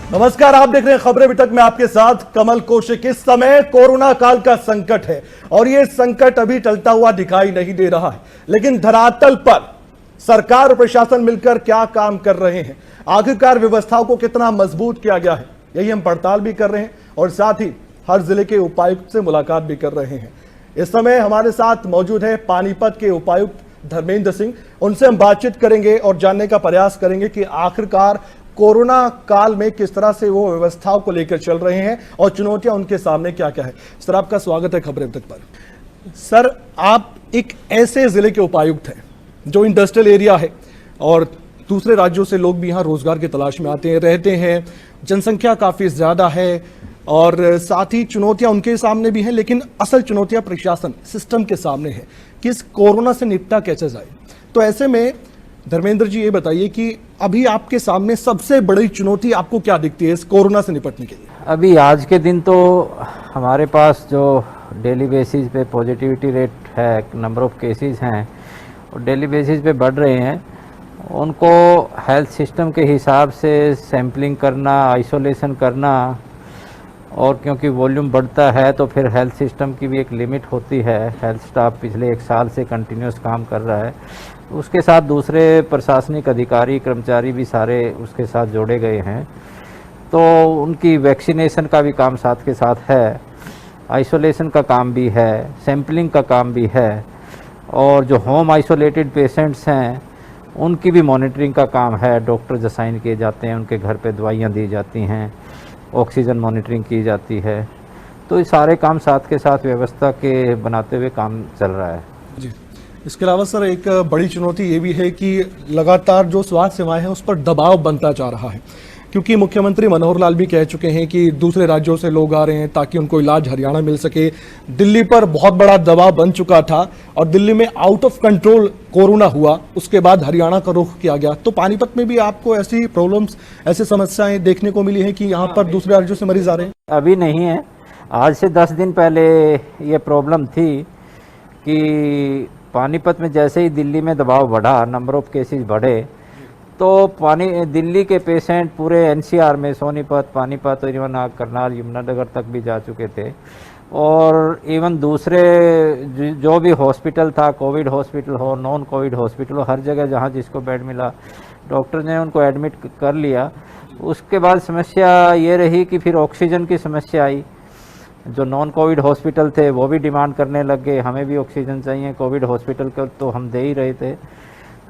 नमस्कार, आप देख रहे हैं खबरें अभी तक। मैं आपके साथ कमल कौशिक। इस समय कोरोना काल का संकट है और यह संकट अभी टलता हुआ दिखाई नहीं दे रहा है, लेकिन धरातल पर सरकार और प्रशासन मिलकर क्या काम कर रहे हैं, आखिरकार व्यवस्थाओं को कितना मजबूत किया गया है, यही हम पड़ताल भी कर रहे हैं और साथ ही हर जिले के उपायुक्त से मुलाकात भी कर रहे हैं। इस समय हमारे साथ मौजूद है पानीपत के उपायुक्त धर्मेंद्र सिंह। उनसे हम बातचीत करेंगे और जानने का प्रयास करेंगे कि आखिरकार कोरोना काल में किस तरह से वो व्यवस्थाओं को लेकर चल रहे हैं और चुनौतियां उनके सामने क्या क्या है। सर, आपका स्वागत है खबरें तक पर। सर, आप एक ऐसे जिले के उपायुक्त हैं जो इंडस्ट्रियल एरिया है और दूसरे राज्यों से लोग भी यहाँ रोजगार की तलाश में आते हैं, रहते हैं, जनसंख्या काफी ज्यादा है और साथ ही चुनौतियां उनके सामने भी हैं, लेकिन असल चुनौतियां प्रशासन सिस्टम के सामने है कि इस कोरोना से निपटा कैसे जाए। तो ऐसे में धर्मेंद्र जी, ये बताइए कि अभी आपके सामने सबसे बड़ी चुनौती आपको क्या दिखती है इस कोरोना से निपटने के लिए? अभी आज के दिन तो हमारे पास जो डेली बेसिस पे पॉजिटिविटी रेट है, नंबर ऑफ केसेस हैं और डेली बेसिस पे बढ़ रहे हैं, उनको हेल्थ सिस्टम के हिसाब से सैम्पलिंग करना, आइसोलेशन करना, और क्योंकि वॉल्यूम बढ़ता है तो फिर हेल्थ सिस्टम की भी एक लिमिट होती है। हेल्थ स्टाफ पिछले 1 साल से कंटिन्यूस काम कर रहा है, उसके साथ दूसरे प्रशासनिक अधिकारी कर्मचारी भी सारे उसके साथ जोड़े गए हैं, तो उनकी वैक्सीनेशन का भी काम साथ के साथ है, आइसोलेशन का काम भी है, सैम्पलिंग का काम भी है, और जो होम आइसोलेटेड पेशेंट्स हैं उनकी भी मॉनिटरिंग का काम है। डॉक्टर असाइन किए जाते हैं, उनके घर पे दवाइयाँ दी जाती हैं, ऑक्सीजन मॉनिटरिंग की जाती है। तो ये सारे काम साथ के साथ व्यवस्था के बनाते हुए काम चल रहा है जी। इसके अलावा सर, एक बड़ी चुनौती ये भी है कि लगातार जो स्वास्थ्य सेवाएं हैं उस पर दबाव बनता जा रहा है, क्योंकि मुख्यमंत्री मनोहर लाल भी कह चुके हैं कि दूसरे राज्यों से लोग आ रहे हैं ताकि उनको इलाज हरियाणा मिल सके। दिल्ली पर बहुत बड़ा दबाव बन चुका था और दिल्ली में आउट ऑफ कंट्रोल कोरोना हुआ, उसके बाद हरियाणा का रुख किया गया। तो पानीपत में भी आपको ऐसी प्रॉब्लम्स, ऐसी समस्याएं देखने को मिली है कि यहाँ पर दूसरे राज्यों से मरीज आ रहे हैं? अभी नहीं है, आज से 10 दिन पहले ये प्रॉब्लम थी कि पानीपत में जैसे ही दिल्ली में दबाव बढ़ा, नंबर ऑफ केसेस बढ़े, तो दिल्ली के पेशेंट पूरे एनसीआर में सोनीपत, पानीपत और इवन करनाल, यमुनानगर तक भी जा चुके थे। और इवन दूसरे जो भी हॉस्पिटल था, कोविड हॉस्पिटल हो, नॉन कोविड हॉस्पिटल हो, हर जगह जहाँ जिसको बेड मिला डॉक्टर ने उनको एडमिट कर लिया। उसके बाद समस्या ये रही कि फिर ऑक्सीजन की समस्या आई। जो नॉन कोविड हॉस्पिटल थे वो भी डिमांड करने लग गए, हमें भी ऑक्सीजन चाहिए। कोविड हॉस्पिटल को तो हम दे ही रहे थे,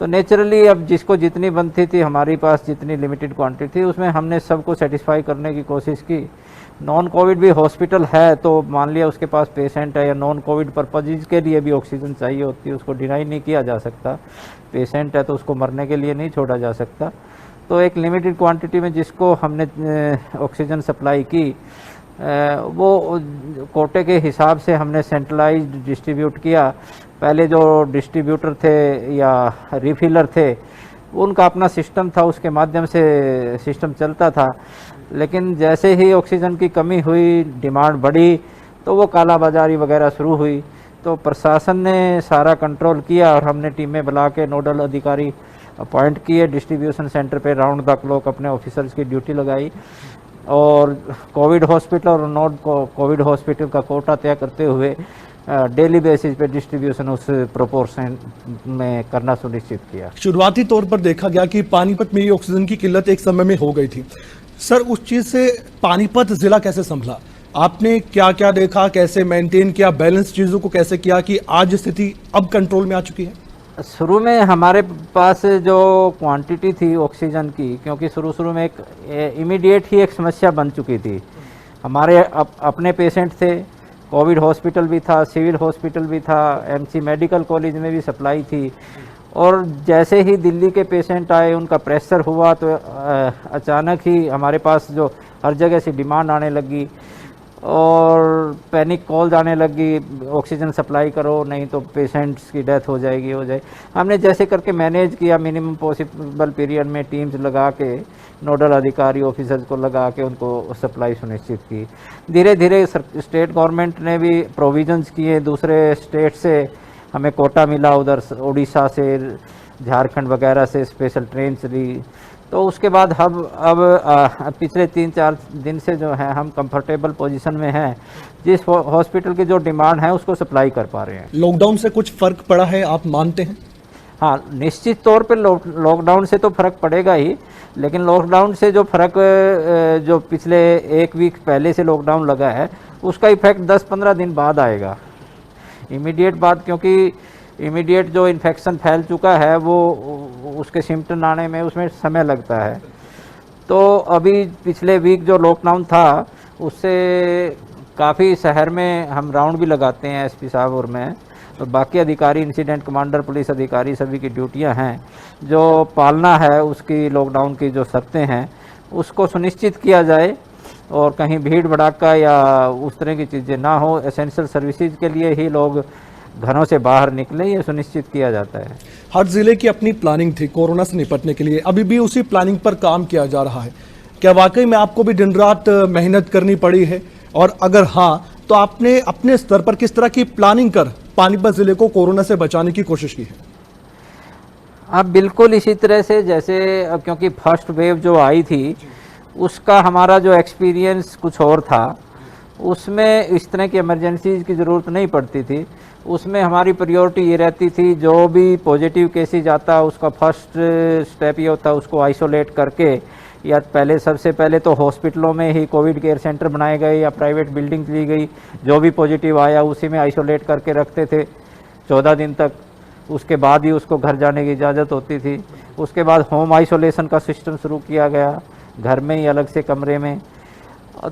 तो नेचुरली अब जिसको जितनी बनती थी, हमारे पास जितनी लिमिटेड क्वांटिटी थी, उसमें हमने सबको सेटिस्फाई करने की कोशिश की। नॉन कोविड भी हॉस्पिटल है तो मान लिया उसके पास पेशेंट है या नॉन कोविड पर्पज़ के लिए भी ऑक्सीजन चाहिए होती है, उसको डिनाई नहीं किया जा सकता। पेशेंट है तो उसको मरने के लिए नहीं छोड़ा जा सकता। तो एक लिमिटेड क्वान्टिटी में जिसको हमने ऑक्सीजन सप्लाई की, वो कोटे के हिसाब से हमने सेंट्रलाइज्ड डिस्ट्रीब्यूट किया। पहले जो डिस्ट्रीब्यूटर थे या रिफिलर थे उनका अपना सिस्टम था, उसके माध्यम से सिस्टम चलता था, लेकिन जैसे ही ऑक्सीजन की कमी हुई, डिमांड बढ़ी, तो वो कालाबाजारी वगैरह शुरू हुई। तो प्रशासन ने सारा कंट्रोल किया और हमने टीमें बुला के नोडल अधिकारी अपॉइंट किए, डिस्ट्रीब्यूशन सेंटर पे राउंड द क्लॉक अपने ऑफिसर्स की ड्यूटी लगाई और कोविड हॉस्पिटल और नॉन कोविड हॉस्पिटल का कोटा तय करते हुए डेली बेसिस पे डिस्ट्रीब्यूशन उस प्रोपोर्शन में करना सुनिश्चित किया। शुरुआती तौर पर देखा गया कि पानीपत में ये ऑक्सीजन की किल्लत एक समय में हो गई थी। सर, उस चीज से पानीपत जिला कैसे संभला? आपने क्या क्या देखा, कैसे मेंटेन किया, बैलेंस चीजों को कैसे किया कि आज स्थिति अब कंट्रोल में आ चुकी है? शुरू में हमारे पास जो क्वांटिटी थी ऑक्सीजन की, क्योंकि शुरू में एक इमीडिएट ही एक समस्या बन चुकी थी। हमारे अपने पेशेंट थे, कोविड हॉस्पिटल भी था, सिविल हॉस्पिटल भी था, एमसी मेडिकल कॉलेज में भी सप्लाई थी, और जैसे ही दिल्ली के पेशेंट आए, उनका प्रेशर हुआ तो अचानक ही हमारे पास जो हर जगह से डिमांड आने लगी और पैनिक कॉल आने लगी, ऑक्सीजन सप्लाई करो नहीं तो पेशेंट्स की डेथ हो जाएगी। हमने जैसे करके मैनेज किया, मिनिमम पॉसिबल पीरियड में टीम्स लगा के, नोडल अधिकारी ऑफिसर्स को लगा के उनको सप्लाई सुनिश्चित की। धीरे धीरे स्टेट गवर्नमेंट ने भी प्रोविजंस किए, दूसरे स्टेट से हमें कोटा मिला, उधर उड़ीसा से, झारखंड वगैरह से स्पेशल ट्रेन ली, तो उसके बाद अब पिछले 3-4 दिन से जो है हम कंफर्टेबल पोजीशन में हैं, जिस हॉस्पिटल की जो डिमांड है उसको सप्लाई कर पा रहे हैं। लॉकडाउन से कुछ फर्क पड़ा है आप मानते हैं? हाँ, निश्चित तौर पे लॉकडाउन से तो फ़र्क पड़ेगा ही, लेकिन लॉकडाउन से जो फ़र्क जो पिछले 1 वीक पहले से लॉकडाउन लगा है उसका इफेक्ट 10-15 दिन बाद आएगा। इमीडिएट बाद, क्योंकि इमीडिएट जो इन्फेक्शन फैल चुका है वो उसके सिम्टम आने में उसमें समय लगता है। तो अभी पिछले वीक जो लॉकडाउन था उससे काफ़ी शहर में हम राउंड भी लगाते हैं, एसपी साहब और मैं और बाकी अधिकारी, इंसिडेंट कमांडर, पुलिस अधिकारी, सभी की ड्यूटियां हैं। जो पालना है उसकी, लॉकडाउन की जो शर्तें हैं उसको सुनिश्चित किया जाए और कहीं भीड़ भड़ाका या उस तरह की चीज़ें ना हो। एसेंशियल सर्विसेज के लिए ही लोग घरों से बाहर निकलें, ये सुनिश्चित किया जाता है। हर जिले की अपनी प्लानिंग थी कोरोना से निपटने के लिए, अभी भी उसी प्लानिंग पर काम किया जा रहा है। क्या वाकई में आपको भी दिन रात मेहनत करनी पड़ी है, और अगर हाँ तो आपने अपने स्तर पर किस तरह की प्लानिंग कर पानीपत जिले को कोरोना से बचाने की कोशिश की है? अब बिल्कुल इसी तरह से जैसे, अब क्योंकि फर्स्ट वेव जो आई थी उसका हमारा जो एक्सपीरियंस कुछ और था, उसमें इस तरह की इमरजेंसीज की ज़रूरत नहीं पड़ती थी। उसमें हमारी प्रायोरिटी ये रहती थी, जो भी पॉजिटिव केसेज आता उसका फर्स्ट स्टेप ये होता उसको आइसोलेट करके, या पहले सबसे पहले तो हॉस्पिटलों में ही कोविड केयर सेंटर बनाए गए या प्राइवेट बिल्डिंग ली गई, जो भी पॉजिटिव आया उसी में आइसोलेट करके रखते थे 14 दिन तक। उसके बाद ही उसको घर जाने की इजाज़त होती थी। उसके बाद होम आइसोलेशन का सिस्टम शुरू किया गया, घर में ही अलग से कमरे में।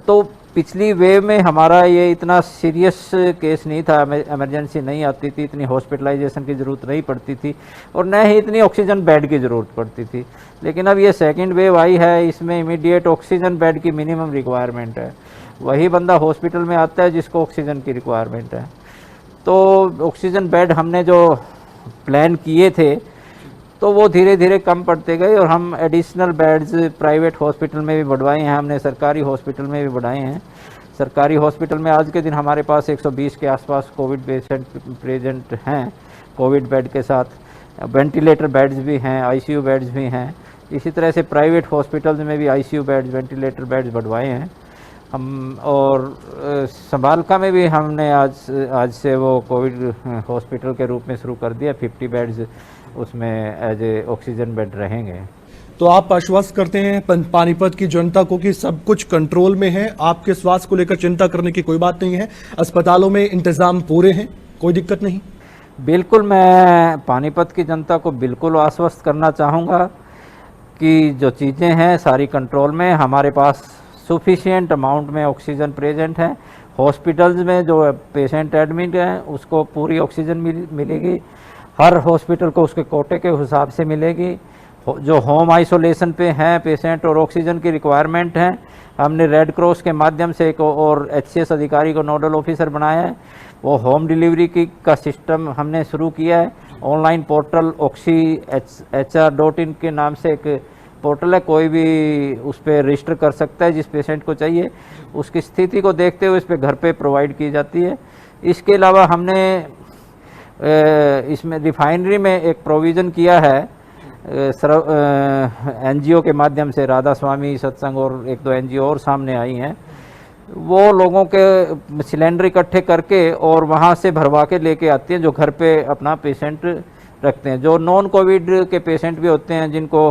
तो पिछली वेव में हमारा ये इतना सीरियस केस नहीं था, इमरजेंसी नहीं आती थी, इतनी हॉस्पिटलाइजेशन की ज़रूरत नहीं पड़ती थी और न ही इतनी ऑक्सीजन बेड की ज़रूरत पड़ती थी। लेकिन अब ये सेकंड वेव आई है, इसमें इमीडिएट ऑक्सीजन बेड की मिनिमम रिक्वायरमेंट है। वही बंदा हॉस्पिटल में आता है जिसको ऑक्सीजन की रिक्वायरमेंट है। तो ऑक्सीजन बेड हमने जो प्लान किए थे तो वो धीरे धीरे कम पड़ते गए और हम एडिशनल बेड्स प्राइवेट हॉस्पिटल में भी बढ़वाए हैं, हमने सरकारी हॉस्पिटल में भी बढ़ाए हैं। सरकारी हॉस्पिटल में आज के दिन हमारे पास 120 के आसपास कोविड पेशेंट प्रेजेंट हैं, कोविड बेड के साथ वेंटिलेटर बेड्स भी हैं, आईसीयू बेड्स भी हैं। इसी तरह से प्राइवेट हॉस्पिटल्स में भी आईसीयू बेड्स, वेंटिलेटर बेड्स बढ़वाए हैं हम। और संभालका में भी हमने आज से वो कोविड हॉस्पिटल के रूप में शुरू कर दिया, 50 बेड्स उसमें एज ए ऑक्सीजन बेड रहेंगे। तो आप आश्वस्त करते हैं पानीपत की जनता को कि सब कुछ कंट्रोल में है, आपके स्वास्थ्य को लेकर चिंता करने की कोई बात नहीं है, अस्पतालों में इंतजाम पूरे हैं, कोई दिक्कत नहीं? बिल्कुल, मैं पानीपत की जनता को बिल्कुल आश्वस्त करना चाहूँगा कि जो चीज़ें हैं सारी कंट्रोल में। हमारे पास सफिशिएंट अमाउंट में ऑक्सीजन प्रेजेंट है। हॉस्पिटल्स में जो पेशेंट एडमिट हैं उसको पूरी ऑक्सीजन मिलेगी, हर हॉस्पिटल को उसके कोटे के हिसाब से मिलेगी। जो होम आइसोलेशन पे हैं पेशेंट और ऑक्सीजन की रिक्वायरमेंट है, हमने रेड क्रॉस के माध्यम से एक और एचसीएस अधिकारी को नोडल ऑफिसर बनाया है। वो होम डिलीवरी का सिस्टम हमने शुरू किया है। ऑनलाइन पोर्टल oxyhr.in के नाम से एक पोर्टल है, कोई भी उस पर रजिस्टर कर सकता है जिस पेशेंट को चाहिए। उसकी स्थिति को देखते हुए इस पर घर पे प्रोवाइड की जाती है। इसके अलावा हमने इसमें रिफाइनरी में एक प्रोविज़न किया है एनजीओ के माध्यम से, राधा स्वामी सत्संग और 1-2 एनजीओ और सामने आई हैं। वो लोगों के सिलेंडर इकट्ठे करके और वहाँ से भरवा के लेके आती हैं जो घर पे अपना पेशेंट रखते हैं। जो नॉन कोविड के पेशेंट भी होते हैं जिनको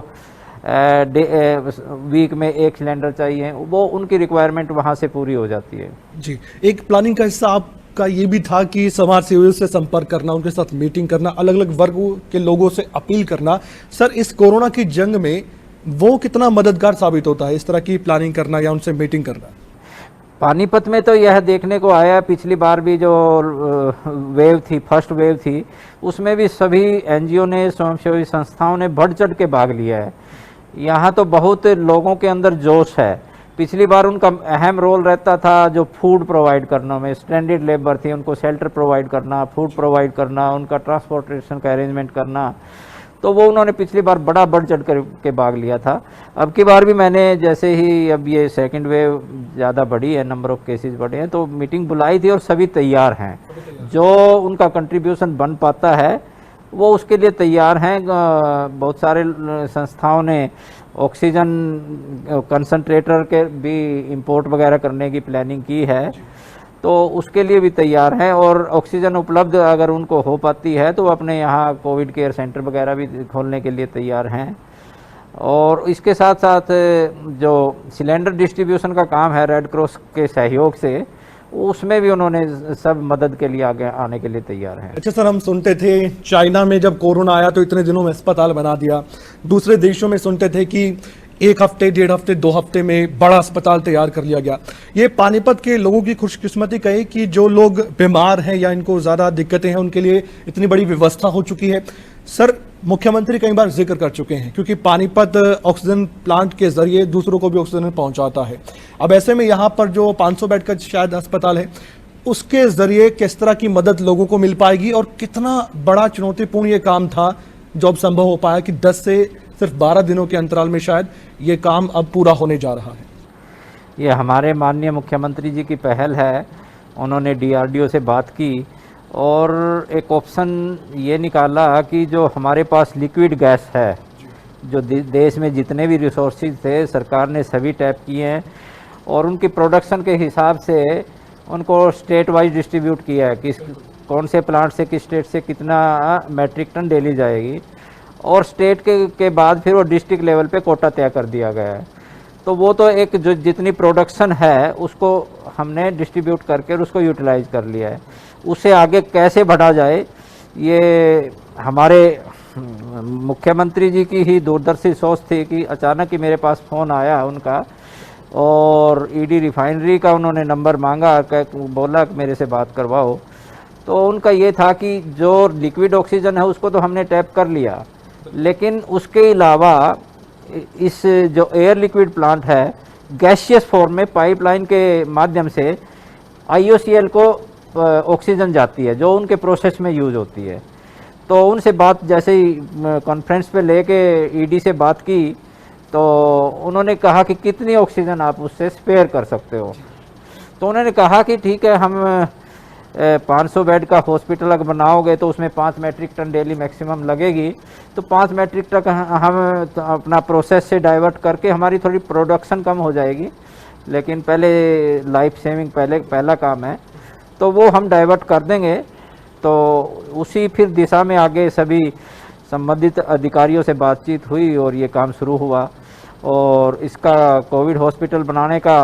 वीक में 1 सिलेंडर चाहिए, वो उनकी रिक्वायरमेंट वहाँ से पूरी हो जाती है। जी, एक प्लानिंग का हिस्सा आपका ये भी था कि समाज सेवियों से संपर्क करना, उनके साथ मीटिंग करना, अलग अलग वर्ग के लोगों से अपील करना। सर, इस कोरोना की जंग में वो कितना मददगार साबित होता है, इस तरह की प्लानिंग करना या उनसे मीटिंग करना? पानीपत में तो यह देखने को आया, पिछली बार भी जो वेव थी, फर्स्ट वेव थी, उसमें भी सभी एनजीओ ने, स्वयंसेवी संस्थाओं ने बढ़ चढ़ के भाग लिया है। यहाँ तो बहुत लोगों के अंदर जोश है। पिछली बार उनका अहम रोल रहता था जो फूड प्रोवाइड करना में, स्टैंडर्ड लेबर थी, उनको शेल्टर प्रोवाइड करना, फूड प्रोवाइड करना, उनका ट्रांसपोर्टेशन का अरेंजमेंट करना। तो वो उन्होंने पिछली बार बड़ा बढ़ चढ़ कर के भाग लिया था। अब की बार भी मैंने, जैसे ही अब ये सेकंड वेव ज़्यादा बढ़ी है, नंबर ऑफ़ केसेस बढ़े हैं, तो मीटिंग बुलाई थी और सभी तैयार हैं। जो उनका कंट्रीब्यूशन बन पाता है वो उसके लिए तैयार हैं। बहुत सारे संस्थाओं ने ऑक्सीजन कंसंट्रेटर के भी इंपोर्ट वगैरह करने की प्लानिंग की है, तो उसके लिए भी तैयार हैं। और ऑक्सीजन उपलब्ध अगर उनको हो पाती है तो अपने यहाँ कोविड केयर सेंटर वगैरह भी खोलने के लिए तैयार हैं। और इसके साथ साथ जो सिलेंडर डिस्ट्रीब्यूशन का काम है रेड क्रॉस के सहयोग से, उसमें भी उन्होंने सब मदद के लिए आगे आने के लिए तैयार हैं। अच्छा सर, हम सुनते थे चाइना में जब कोरोना आया तो इतने दिनों में अस्पताल बना दिया, दूसरे देशों में सुनते थे कि 1 हफ्ते, 1.5 हफ्ते, 2 हफ्ते में बड़ा अस्पताल तैयार कर लिया गया। ये पानीपत के लोगों की खुशकिस्मती कहे कि जो लोग बीमार हैं या इनको ज्यादा दिक्कतें हैं उनके लिए इतनी बड़ी व्यवस्था हो चुकी है। सर, मुख्यमंत्री कई बार जिक्र कर चुके हैं क्योंकि पानीपत ऑक्सीजन प्लांट के जरिए दूसरों को भी ऑक्सीजन पहुंचाता है। अब ऐसे में यहाँ पर जो 500 बेड का शायद अस्पताल है, उसके जरिए किस तरह की मदद लोगों को मिल पाएगी और कितना बड़ा चुनौतीपूर्ण ये काम था जो अब संभव हो पाया कि 10 से सिर्फ 12 दिनों के अंतराल में शायद ये काम अब पूरा होने जा रहा है। ये हमारे माननीय मुख्यमंत्री जी की पहल है। उन्होंने डीआरडीओ से बात की और एक ऑप्शन ये निकाला कि जो हमारे पास लिक्विड गैस है, जो देश में जितने भी रिसोर्सेज थे सरकार ने सभी टैप किए हैं और उनकी प्रोडक्शन के हिसाब से उनको स्टेट वाइज डिस्ट्रीब्यूट किया है, किस कौन से प्लांट से किस स्टेट से कितना मैट्रिक टन डेली जाएगी, और स्टेट के बाद फिर वो डिस्ट्रिक्ट लेवल पे कोटा तय कर दिया गया है। तो वो तो एक जो जितनी प्रोडक्शन है उसको हमने डिस्ट्रीब्यूट करके उसको यूटिलाइज कर लिया है। उसे आगे कैसे बढ़ा जाए, ये हमारे मुख्यमंत्री जी की ही दूरदर्शी सोच थी कि अचानक ही मेरे पास फ़ोन आया उनका और ईडी रिफाइनरी का उन्होंने नंबर मांगा, बोला कि मेरे से बात करवाओ। तो उनका ये था कि जो लिक्विड ऑक्सीजन है उसको तो हमने टैप कर लिया, लेकिन उसके अलावा इस जो एयर लिक्विड प्लांट है गैसियस फॉर्म में पाइपलाइन के माध्यम से IOCL को ऑक्सीजन जाती है जो उनके प्रोसेस में यूज़ होती है। तो उनसे बात जैसे ही कॉन्फ्रेंस पे लेके ईडी से बात की तो उन्होंने कहा कि कितनी ऑक्सीजन आप उससे स्पेयर कर सकते हो। तो उन्होंने कहा कि ठीक है, हम 500 बेड का हॉस्पिटल अगर बनाओगे तो उसमें 5 मैट्रिक टन डेली मैक्सिमम लगेगी, तो 5 मैट्रिक टन हम अपना प्रोसेस से डाइवर्ट करके हमारी थोड़ी प्रोडक्शन कम हो जाएगी, लेकिन पहले लाइफ सेविंग पहला काम है, तो वो हम डाइवर्ट कर देंगे। तो उसी फिर दिशा में आगे सभी संबंधित अधिकारियों से बातचीत हुई और ये काम शुरू हुआ और इसका कोविड हॉस्पिटल बनाने का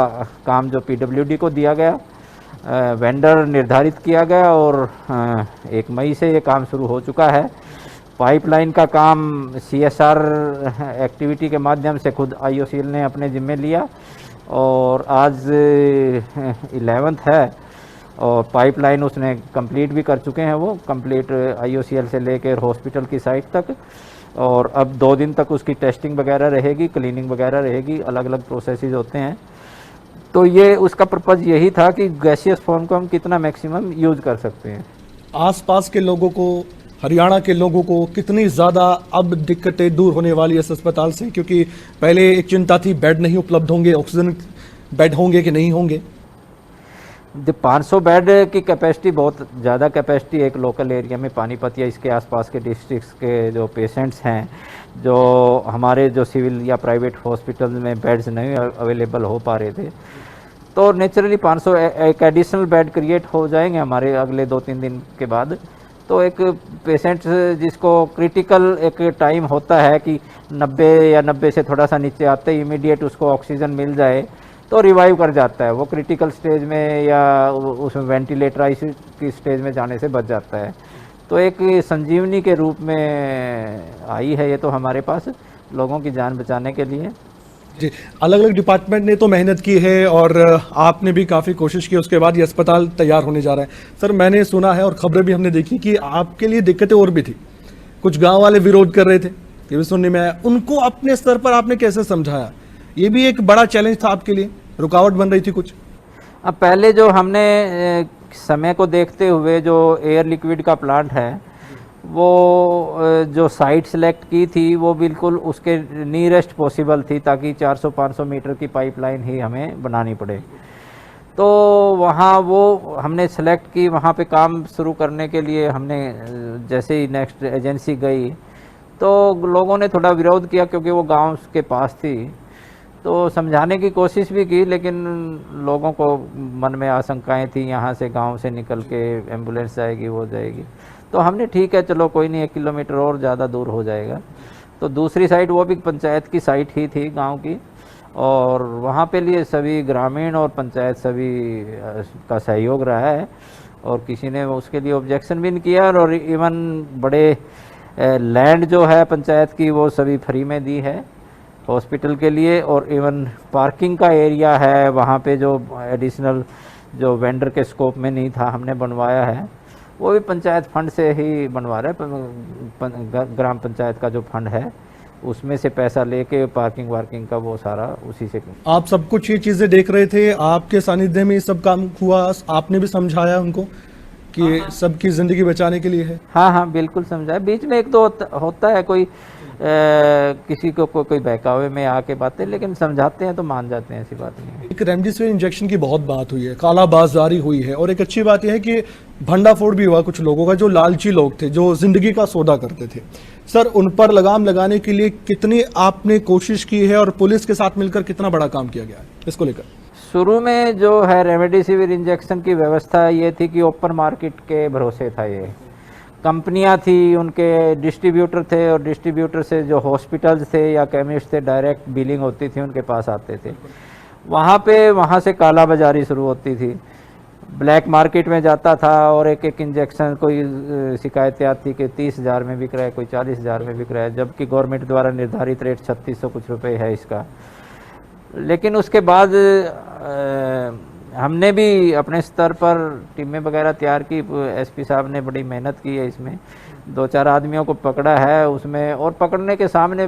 काम जो PWD को दिया गया, वेंडर निर्धारित किया गया और 1 मई से ये काम शुरू हो चुका है। पाइपलाइन का काम CSR एक्टिविटी के माध्यम से खुद IOCL ने अपने जिम्मे लिया और आज 11th है और पाइपलाइन उसने कंप्लीट भी कर चुके हैं, वो कंप्लीट IOCL से लेकर हॉस्पिटल की साइट तक। और अब 2 दिन तक उसकी टेस्टिंग वगैरह रहेगी, क्लीनिंग वगैरह रहेगी, अलग अलग प्रोसेसेस होते हैं। तो ये उसका पर्पज़ यही था कि गैसियस फॉर्म को हम कितना मैक्सिमम यूज कर सकते हैं। आसपास के लोगों को, हरियाणा के लोगों को कितनी ज़्यादा अब दिक्कतें दूर होने वाली है इस अस्पताल से, क्योंकि पहले एक चिंता थी बेड नहीं उपलब्ध होंगे, ऑक्सीजन बेड होंगे कि नहीं होंगे। 500 बेड की कैपेसिटी बहुत ज़्यादा कैपेसिटी एक लोकल एरिया में पानीपत या इसके आसपास के डिस्ट्रिक्ट्स के जो पेशेंट्स हैं, जो हमारे जो सिविल या प्राइवेट हॉस्पिटल में बेड्स नहीं अवेलेबल हो पा रहे थे, तो नेचुरली 500 एक एडिशनल बेड क्रिएट हो जाएंगे हमारे अगले 2-3 दिन के बाद। तो एक पेशेंट जिसको क्रिटिकल एक टाइम होता है कि 90 या 90 से थोड़ा सा नीचे आते ही इमीडिएट उसको ऑक्सीजन मिल जाए तो रिवाइव कर जाता है, वो क्रिटिकल स्टेज में या उसमें वेंटिलेटर आईसीयू की स्टेज में जाने से बच जाता है। तो एक संजीवनी के रूप में आई है ये तो हमारे पास लोगों की जान बचाने के लिए। जी, अलग अलग डिपार्टमेंट ने तो मेहनत की है और आपने भी काफ़ी कोशिश की, उसके बाद ये अस्पताल तैयार होने जा रहा है। सर, मैंने सुना है और खबरें भी हमने देखी कि आपके लिए दिक्कतें और भी थी, कुछ गांव वाले विरोध कर रहे थे, ये भी सुनने में आया। उनको अपने स्तर पर आपने कैसे समझाया? ये भी एक बड़ा चैलेंज था आपके लिए, रुकावट बन रही थी कुछ? अब पहले जो हमने समय को देखते हुए जो एयर लिक्विड का प्लांट है वो जो साइट सेलेक्ट की थी वो बिल्कुल उसके नियरेस्ट पॉसिबल थी, ताकि 400-500 मीटर की पाइपलाइन ही हमें बनानी पड़े। तो वहाँ वो हमने सेलेक्ट की, वहाँ पे काम शुरू करने के लिए हमने जैसे ही नेक्स्ट एजेंसी गई तो लोगों ने थोड़ा विरोध किया क्योंकि वो गांव के पास थी। तो समझाने की कोशिश भी की, लेकिन लोगों को मन में आशंकाएं थी, यहाँ से गांव से निकल के एम्बुलेंस जाएगी, वो जाएगी। तो हमने ठीक है चलो कोई नहीं, 1 किलोमीटर और ज़्यादा दूर हो जाएगा। तो दूसरी साइड वो भी पंचायत की साइट ही थी गांव की, और वहाँ पे लिए सभी ग्रामीण और पंचायत सभी का सहयोग रहा है, और किसी ने उसके लिए ऑब्जेक्शन भी नहीं किया। और इवन बड़े लैंड जो है पंचायत की वो सभी फ्री में दी है हॉस्पिटल के लिए। और इवन पार्किंग का एरिया है वहाँ पे जो एडिशनल जो वेंडर के स्कोप में नहीं था, हमने बनवाया है, वो भी पंचायत फंड से ही बनवा रहे हैं। ग्राम पंचायत का जो फंड है उसमें से पैसा लेके पार्किंग वार्किंग का वो सारा उसी से। आप सब कुछ ये चीजें देख रहे थे, आपके सानिध्य में ये सब काम हुआ, आपने भी समझाया उनको कि सबकी जिंदगी बचाने के लिए है? हाँ हाँ बिल्कुल समझाया। बीच में एक तो होता है कोई किसी को कोई बहकावे में आके बातें, लेकिन समझाते हैं तो मान जाते हैं, ऐसी बात नहीं है। एक रेमडेसिविर इंजेक्शन की बहुत बात हुई है, कालाबाजारी हुई है, और एक अच्छी बात यह है कि भंडाफोड़ भी हुआ कुछ लोगों का जो लालची लोग थे, जो जिंदगी का सौदा करते थे। सर, उन पर लगाम लगाने के लिए कितनी आपने कोशिश की है और पुलिस के साथ मिलकर कितना बड़ा काम किया गया है इसको लेकर? शुरू में जो है रेमडेसिविर इंजेक्शन की व्यवस्था ये थी कि ओपन मार्केट के भरोसे था। ये कंपनियां थी, उनके डिस्ट्रीब्यूटर थे, और डिस्ट्रीब्यूटर से जो हॉस्पिटल्स थे या केमिस्ट थे डायरेक्ट बिलिंग होती थी, उनके पास आते थे। वहाँ से काला बाजारी शुरू होती थी, ब्लैक मार्केट में जाता था, और एक एक इंजेक्शन कोई शिकायतें आती कि 30,000 में बिक रहा है, कोई 40,000 में बिक रहा है, जबकि गवर्नमेंट द्वारा निर्धारित रेट 3600 कुछ रुपए है इसका। लेकिन उसके बाद हमने भी अपने स्तर पर टीमें वगैरह तैयार की, एसपी साहब ने बड़ी मेहनत की है इसमें, 2-4 आदमियों को पकड़ा है उसमें। और पकड़ने के सामने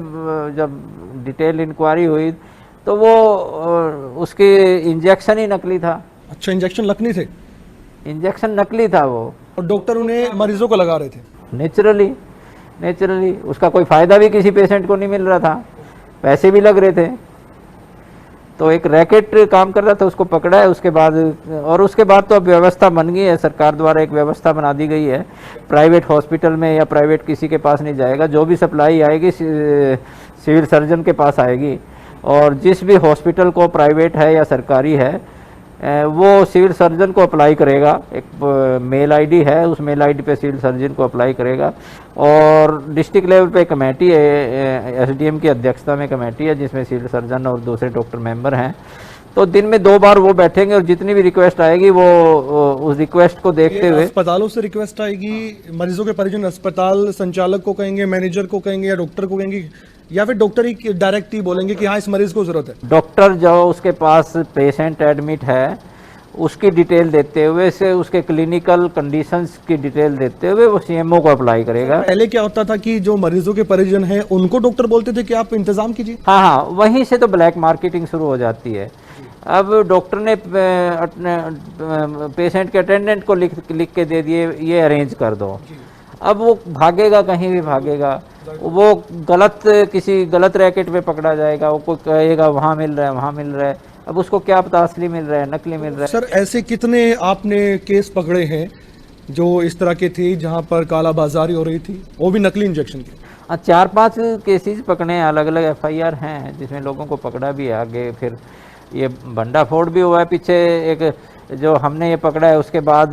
जब डिटेल इंक्वायरी हुई तो वो उसके इंजेक्शन ही नकली था। अच्छा, इंजेक्शन नकली थे? इंजेक्शन नकली था वो, और डॉक्टर उन्हें मरीजों को लगा रहे थे? नेचुरली उसका कोई फ़ायदा भी किसी पेशेंट को नहीं मिल रहा था, पैसे भी लग रहे थे। तो एक रैकेट काम कर रहा था, उसको पकड़ा है उसके बाद। और उसके बाद तो अब व्यवस्था बन गई है, सरकार द्वारा एक व्यवस्था बना दी गई है, प्राइवेट हॉस्पिटल में या प्राइवेट किसी के पास नहीं जाएगा, जो भी सप्लाई आएगी सिविल सर्जन के पास आएगी। और जिस भी हॉस्पिटल को प्राइवेट है या सरकारी है वो सिविल सर्जन को अप्लाई करेगा। एक मेल आईडी है, उस मेल आईडी पे सिविल सर्जन को अप्लाई करेगा। और डिस्ट्रिक्ट लेवल पे कमेटी है, एसडीएम की अध्यक्षता में कमेटी है, जिसमें सिविल सर्जन और दूसरे डॉक्टर मेंबर हैं। तो दिन में 2 बार वो बैठेंगे, और जितनी भी रिक्वेस्ट आएगी वो उस रिक्वेस्ट को देखते हुए। अस्पतालों से रिक्वेस्ट आएगी, मरीजों के परिजन अस्पताल संचालक को कहेंगे, मैनेजर को कहेंगे, या डॉक्टर को कहेंगे, या फिर डॉक्टर ही डायरेक्ट ही बोलेंगे कि हाँ इस मरीज को जरूरत है? डॉक्टर जो उसके पास पेशेंट एडमिट है उसकी डिटेल देते हुए से, उसके क्लिनिकल कंडीशंस की डिटेल देते हुए वो सीएमओ को अप्लाई करेगा। पहले क्या होता था कि जो मरीजों के परिजन हैं उनको डॉक्टर बोलते थे कि आप इंतजाम कीजिए? हाँ, वहीं से तो ब्लैक मार्केटिंग शुरू हो जाती है। अब डॉक्टर ने पेशेंट के अटेंडेंट को लिख के दे दिए ये अरेंज कर दो। अब वो भागेगा, कहीं भी भागेगा, वो किसी गलत रैकेट में पकड़ा जाएगा, वो कोई कहेगा वहाँ मिल रहा है, वहाँ मिल रहा है। अब उसको क्या पता असली मिल रहा है नकली मिल रहा है। सर, ऐसे कितने आपने केस पकड़े हैं जो इस तरह के थे जहाँ पर कालाबाजारी हो रही थी, वो भी नकली इंजेक्शन की? 4-5 केसेस पकड़े हैं, अलग अलग FIR हैं जिसमें लोगों को पकड़ा भी है। आगे फिर ये भंडाफोड़ भी हुआ है पीछे, एक जो हमने ये पकड़ा है उसके बाद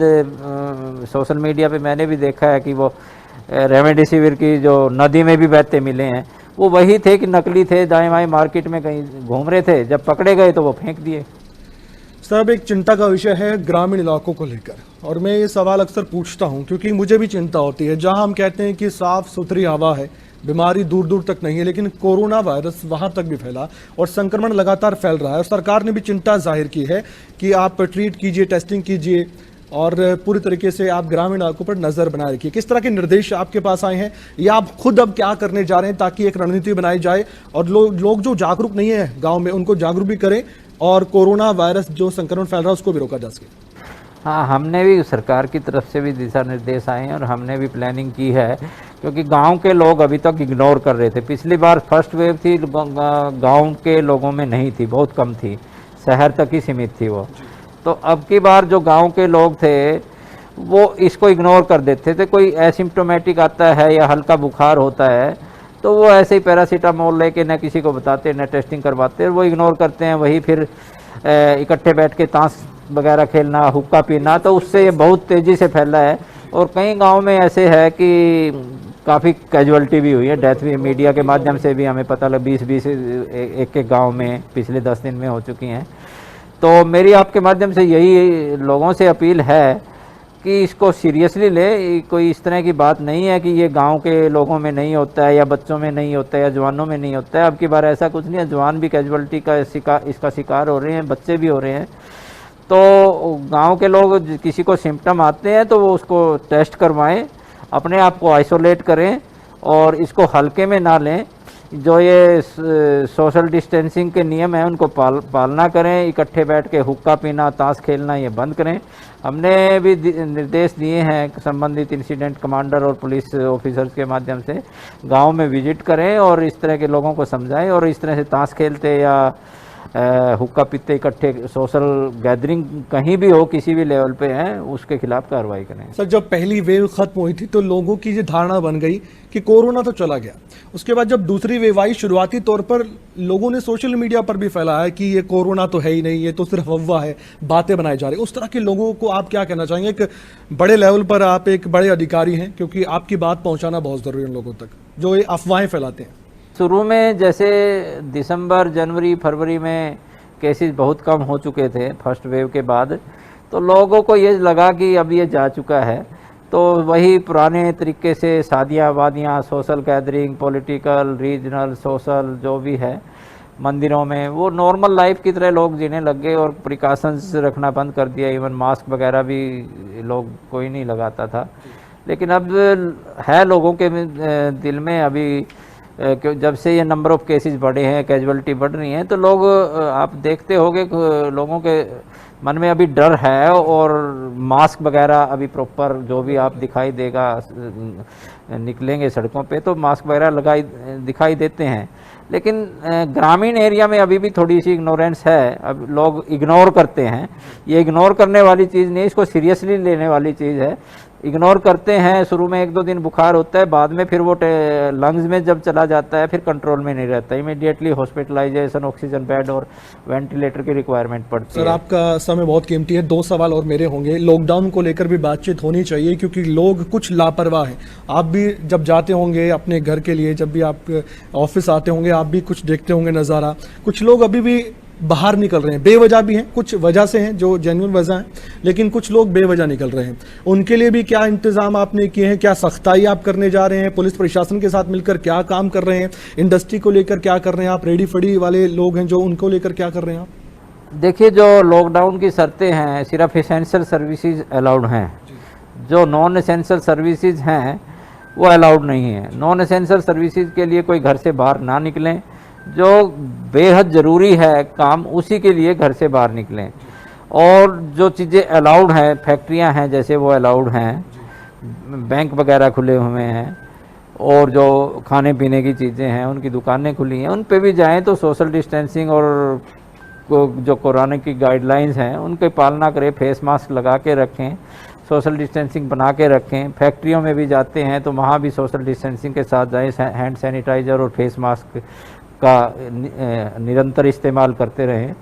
सोशल मीडिया पे मैंने भी देखा है कि वो रेमडेसिविर की जो नदी में भी बहते मिले हैं, वो वही थे कि नकली थे, दाएं बाएं मार्केट में कहीं घूम रहे थे, जब पकड़े गए तो वो फेंक दिए। सर, अब एक चिंता का विषय है ग्रामीण इलाकों को लेकर, और मैं ये सवाल अक्सर पूछता हूँ क्योंकि मुझे भी चिंता होती है। जहाँ हम कहते हैं कि साफ सुथरी हवा है, बीमारी दूर दूर तक नहीं है, लेकिन कोरोना वायरस वहाँ तक भी फैला और संक्रमण लगातार फैल रहा है। और सरकार ने भी चिंता जाहिर की है कि आप ट्रीट कीजिए, टेस्टिंग कीजिए, और पूरी तरीके से आप ग्रामीण इलाकों पर नजर बनाए रखिए। किस तरह के निर्देश आपके पास आए हैं, या आप खुद अब क्या करने जा रहे हैं ताकि एक रणनीति बनाई जाए और लोग जो जागरूक नहीं है गांव में उनको जागरूक भी करें, और कोरोना वायरस जो संक्रमण फैल रहा है उसको भी रोका जा सके? हाँ, हमने भी सरकार की तरफ से भी दिशा निर्देश आए हैं और हमने भी प्लानिंग की है, क्योंकि गांव के लोग अभी तक इग्नोर कर रहे थे। पिछली बार फर्स्ट वेव थी, गांव के लोगों में नहीं थी, बहुत कम थी, शहर तक ही सीमित थी वो। तो अब की बार जो गांव के लोग थे वो इसको इग्नोर कर देते थे। कोई एसिम्प्टोमेटिक आता है या हल्का बुखार होता है तो वो ऐसे ही पैरासीटामोल लेके न किसी को बताते न टेस्टिंग करवाते, वो इग्नोर करते हैं। वही फिर इकट्ठे बैठ के ताश वगैरह खेलना, हुक्का पीना, तो उससे ये बहुत तेज़ी से फैला है। और कई गांव में ऐसे है कि काफ़ी कैजुअलिटी भी हुई है, डेथ भी मीडिया के माध्यम से भी हमें पता लगा, 20-20 एक गांव में पिछले 10 दिन में हो चुकी हैं। तो मेरी आपके माध्यम से यही लोगों से अपील है कि इसको सीरियसली ले। कोई इस तरह की बात नहीं है कि ये गांव के लोगों में नहीं होता है या बच्चों में नहीं होता है या जवानों में नहीं होता है। अब की बार ऐसा कुछ नहीं है, जवान भी कैजुअलिटी का इसका शिकार हो रहे हैं, बच्चे भी हो रहे हैं। तो गांव के लोग किसी को सिम्टम आते हैं तो वो उसको टेस्ट करवाएं, अपने आप को आइसोलेट करें और इसको हल्के में ना लें। जो ये सोशल डिस्टेंसिंग के नियम हैं उनको पालना करें। इकट्ठे बैठ के हुक्का पीना, ताश खेलना ये बंद करें। हमने भी निर्देश दिए हैं संबंधित इंसिडेंट कमांडर और पुलिस ऑफिसर्स के माध्यम से, गांव में विजिट करें और इस तरह के लोगों को समझाएं। और इस तरह से ताश खेलते या हुक्का पीते इकट्ठे सोशल गैदरिंग कहीं भी हो, किसी भी लेवल पे हैं, उसके खिलाफ कार्रवाई करें। सर, जब पहली वेव खत्म हुई थी तो लोगों की ये धारणा बन गई कि कोरोना तो चला गया। उसके बाद जब दूसरी वेव आई, शुरुआती तौर पर लोगों ने सोशल मीडिया पर भी फैलाया कि ये कोरोना तो है ही नहीं, ये तो सिर्फ अफवाह है, बातें बनाई जा रही। उस तरह के लोगों को आप क्या कहना चाहेंगे? एक बड़े लेवल पर आप एक बड़े अधिकारी हैं, क्योंकि आपकी बात पहुंचाना बहुत जरूरी है उन लोगों तक जो ये अफवाहें फैलाते हैं। शुरू में जैसे दिसंबर, जनवरी, फरवरी में केसेस बहुत कम हो चुके थे फर्स्ट वेव के बाद, तो लोगों को ये लगा कि अब ये जा चुका है। तो वही पुराने तरीके से शादियाँ वादियाँ, social gathering, political, regional, social जो भी है मंदिरों में, वो नॉर्मल लाइफ की तरह लोग जीने लग गए और प्रिकॉशंस रखना बंद कर दिया। इवन मास्क वगैरह भी लोग कोई नहीं लगाता था। लेकिन अब है लोगों के दिल में अभी, जब से ये नंबर ऑफ़ केसेस बढ़े हैं, कैजुअलिटी बढ़ रही हैं, तो लोग आप देखते होंगे लोगों के मन में अभी डर है। और मास्क वगैरह अभी प्रॉपर जो भी आप दिखाई देगा, निकलेंगे सड़कों पे तो मास्क वगैरह दिखाई देते हैं। लेकिन ग्रामीण एरिया में अभी भी थोड़ी सी इग्नोरेंस है, अब लोग इग्नोर करते हैं। ये इग्नोर करने वाली चीज़ नहीं, इसको सीरियसली लेने वाली चीज़ है। इग्नोर करते हैं, शुरू में 1-2 दिन बुखार होता है, बाद में फिर वो लंग्स में जब चला जाता है फिर कंट्रोल में नहीं रहता, इमीडिएटली हॉस्पिटलाइजेशन, ऑक्सीजन बेड और वेंटिलेटर की रिक्वायरमेंट पड़ती है। सर, आपका समय बहुत कीमती है, 2 सवाल और मेरे होंगे। लॉकडाउन को लेकर भी बातचीत होनी चाहिए क्योंकि लोग कुछ लापरवाह हैं। आप भी जब जाते होंगे अपने घर के लिए, जब भी आप ऑफिस आते होंगे, आप भी कुछ देखते होंगे नज़ारा। कुछ लोग अभी भी बाहर निकल रहे हैं, बेवजह भी हैं, कुछ वजह से हैं जो जेन्युइन वजह हैं, लेकिन कुछ लोग बेवजह निकल रहे हैं। उनके लिए भी क्या इंतजाम आपने किए हैं? क्या सख्ताई आप करने जा रहे हैं? पुलिस प्रशासन के साथ मिलकर क्या काम कर रहे हैं? इंडस्ट्री को लेकर क्या कर रहे हैं आप? रेडी फड़ी वाले लोग हैं जो, उनको लेकर क्या कर रहे हैं आप? देखिए, जो लॉकडाउन की शर्तें हैं, सिर्फ एसेंशियल सर्विसेज अलाउड हैं। जो नॉन एसेंशियल सर्विसेज हैं वो अलाउड नहीं है। नॉन एसेंशियल सर्विसेज के लिए कोई घर से बाहर ना निकलें। जो बेहद ज़रूरी है काम, उसी के लिए घर से बाहर निकलें। और जो चीज़ें अलाउड हैं, फैक्ट्रियां हैं जैसे, वो अलाउड हैं, बैंक वगैरह खुले हुए हैं, और जो खाने पीने की चीज़ें हैं उनकी दुकानें खुली हैं, उन पे भी जाएं तो सोशल डिस्टेंसिंग और जो कोरोना की गाइडलाइंस हैं उनकी पालना करें, फेस मास्क लगा के रखें, सोशल डिस्टेंसिंग बना के रखें। फैक्ट्रियों में भी जाते हैं तो वहाँ भी सोशल डिस्टेंसिंग के साथ जाएं, हैंड सैनिटाइज़र और फेस मास्क का निरंतर इस्तेमाल करते रहें।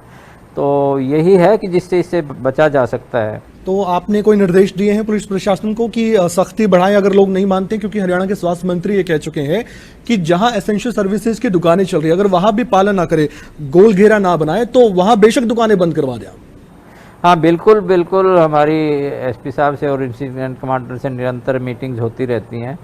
तो यही है कि जिससे इससे बचा जा सकता है। तो आपने कोई निर्देश दिए हैं पुलिस प्रशासन को कि सख्ती बढ़ाएं अगर लोग नहीं मानते? क्योंकि हरियाणा के स्वास्थ्य मंत्री ये कह चुके हैं कि जहां एसेंशियल सर्विसेज की दुकानें चल रही है, अगर वहां भी पालन ना करे, गोल घेरा ना बनाए, तो वहां बेशक दुकानें बंद करवा दें। हाँ, बिल्कुल बिल्कुल। हमारी एसपी साहब से और इंसिडेंट कमांडर से निरंतर मीटिंग्स होती रहती हैं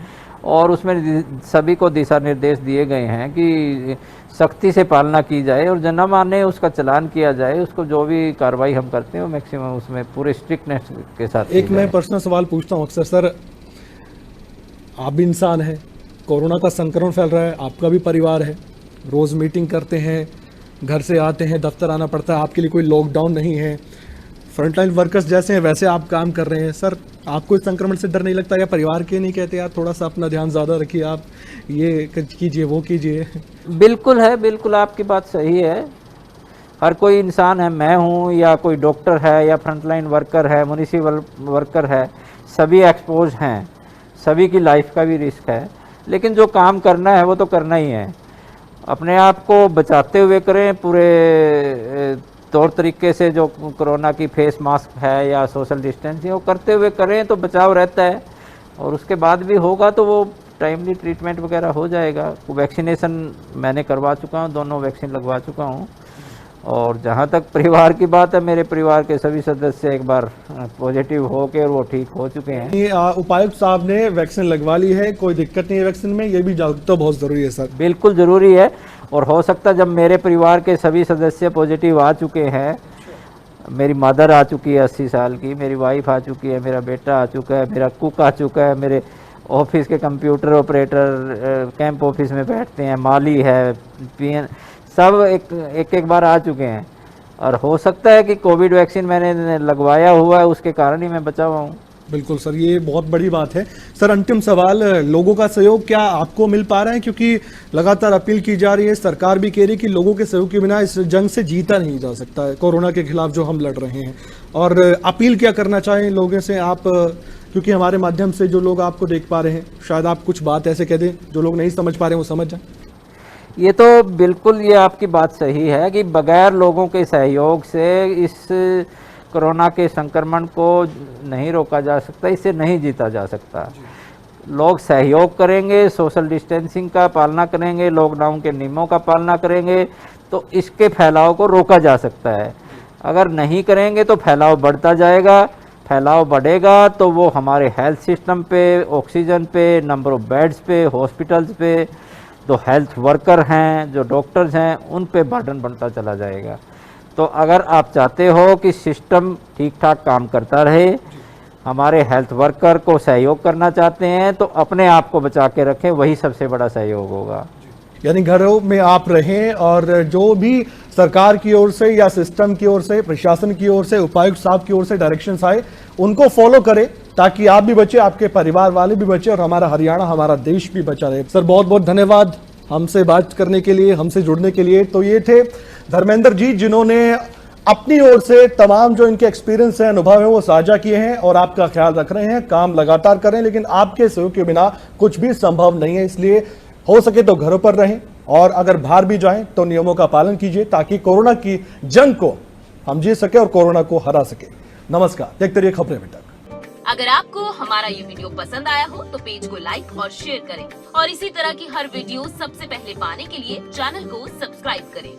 और उसमें सभी को दिशा निर्देश दिए गए हैं कि सख्ती से पालना की जाए और जो न माने उसका चालान किया जाए। उसको जो भी कार्रवाई हम करते हैं वो मैक्सिमम उसमें पूरे स्ट्रिक्टनेस के साथ। एक मैं पर्सनल सवाल पूछता हूँ अक्सर, सर आप भी इंसान हैं, कोरोना का संक्रमण फैल रहा है, आपका भी परिवार है, रोज़ मीटिंग करते हैं, घर से आते हैं, दफ्तर आना पड़ता है, आपके लिए कोई लॉकडाउन नहीं है, फ्रंटलाइन वर्कर्स जैसे हैं वैसे आप काम कर रहे हैं। सर, आपको इस संक्रमण से डर नहीं लगता? या परिवार के नहीं कहते यार थोड़ा सा अपना ध्यान ज़्यादा रखिए, आप ये कीजिए, वो कीजिए? बिल्कुल है, बिल्कुल आपकी बात सही है। हर कोई इंसान है, मैं हूँ या कोई डॉक्टर है या फ्रंटलाइन वर्कर है, म्युनिसिपल वर्कर है, सभी एक्सपोज हैं, सभी की लाइफ का भी रिस्क है। लेकिन जो काम करना है वो तो करना ही है। अपने आप को बचाते हुए करें, पूरे तौर तरीके से जो कोरोना की फेस मास्क है या सोशल डिस्टेंसिंग वो करते हुए करें तो बचाव रहता है। और उसके बाद भी होगा तो वो टाइमली ट्रीटमेंट वगैरह हो जाएगा। वैक्सीनेशन मैंने करवा चुका हूँ, दोनों वैक्सीन लगवा चुका हूँ। और जहाँ तक परिवार की बात है, मेरे परिवार के सभी सदस्य एक बार पॉजिटिव हो के और वो ठीक हो चुके हैं। उपायुक्त साहब ने वैक्सीन लगवा ली है, कोई दिक्कत नहीं है वैक्सीन में, ये भी जागरूकता बहुत जरूरी है सर। बिल्कुल ज़रूरी है। और हो सकता है जब मेरे परिवार के सभी सदस्य पॉजिटिव आ चुके हैं, मेरी मदर आ चुकी है 80 साल की, मेरी वाइफ आ चुकी है, मेरा बेटा आ चुका है, मेरा कुक आ चुका है, मेरे ऑफिस के कंप्यूटर ऑपरेटर कैंप ऑफिस में बैठते हैं, माली है, पीएन, सब एक बार आ चुके हैं। और हो सकता है कि कोविड वैक्सीन मैंने लगवाया हुआ है, उसके कारण ही मैं बचा हुआ हूँ। बिल्कुल सर, ये बहुत बड़ी बात है। सर अंतिम सवाल, लोगों का सहयोग क्या आपको मिल पा रहा है? क्योंकि लगातार अपील की जा रही है, सरकार भी कह रही है कि लोगों के सहयोग के बिना इस जंग से जीता नहीं जा सकता है, कोरोना के खिलाफ जो हम लड़ रहे हैं। और अपील क्या करना चाहें लोगों से आप, क्योंकि हमारे माध्यम से जो लोग आपको देख पा रहे हैं, शायद आप कुछ बात ऐसे कह दें जो लोग नहीं समझ पा रहे हैं वो समझ जाए। ये तो बिल्कुल, ये आपकी बात सही है कि बगैर लोगों के सहयोग से इस कोरोना के संक्रमण को नहीं रोका जा सकता, इससे नहीं जीता जा सकता। लोग सहयोग करेंगे, सोशल डिस्टेंसिंग का पालना करेंगे, लॉकडाउन के नियमों का पालना करेंगे तो इसके फैलाव को रोका जा सकता है। अगर नहीं करेंगे तो फैलाव बढ़ता जाएगा, फैलाव बढ़ेगा तो वो हमारे हेल्थ सिस्टम पे, ऑक्सीजन पे, नंबर ऑफ बेड्स पे, हॉस्पिटल्स पे, जो हेल्थ वर्कर हैं, जो डॉक्टर्स हैं, उन पे बर्डन बढ़ता चला जाएगा। तो अगर आप चाहते हो कि सिस्टम ठीक ठाक काम करता रहे, हमारे हेल्थ वर्कर को सहयोग करना चाहते हैं तो अपने आप को बचा के रखें, वही सबसे बड़ा सहयोग होगा। यानी घरों में आप रहें और जो भी सरकार की ओर से या सिस्टम की ओर से, प्रशासन की ओर से, उपायुक्त साहब की ओर से डायरेक्शंस आए उनको फॉलो करें ताकि आप भी बचे, आपके परिवार वाले भी बचे और हमारा हरियाणा, हमारा देश भी बचा रहे। सर बहुत बहुत धन्यवाद हमसे बात करने के लिए, हमसे जुड़ने के लिए। तो ये थे धर्मेंद्र जी जिन्होंने अपनी ओर से तमाम जो इनके एक्सपीरियंस है, अनुभव है वो साझा किए हैं और आपका ख्याल रख रहे हैं। काम लगातार करें, लेकिन आपके सहयोग के बिना कुछ भी संभव नहीं है, इसलिए हो सके तो घरों पर रहें और अगर बाहर भी जाएं तो नियमों का पालन कीजिए ताकि कोरोना की जंग को हम जीत सके और कोरोना को हरा सके। नमस्कार, देखते रहिए खबरें अभी तक। अगर आपको हमारा ये वीडियो पसंद आया हो तो पेज को लाइक और शेयर करें और इसी तरह की हर वीडियो सबसे पहले पाने के लिए चैनल को सब्सक्राइब करें।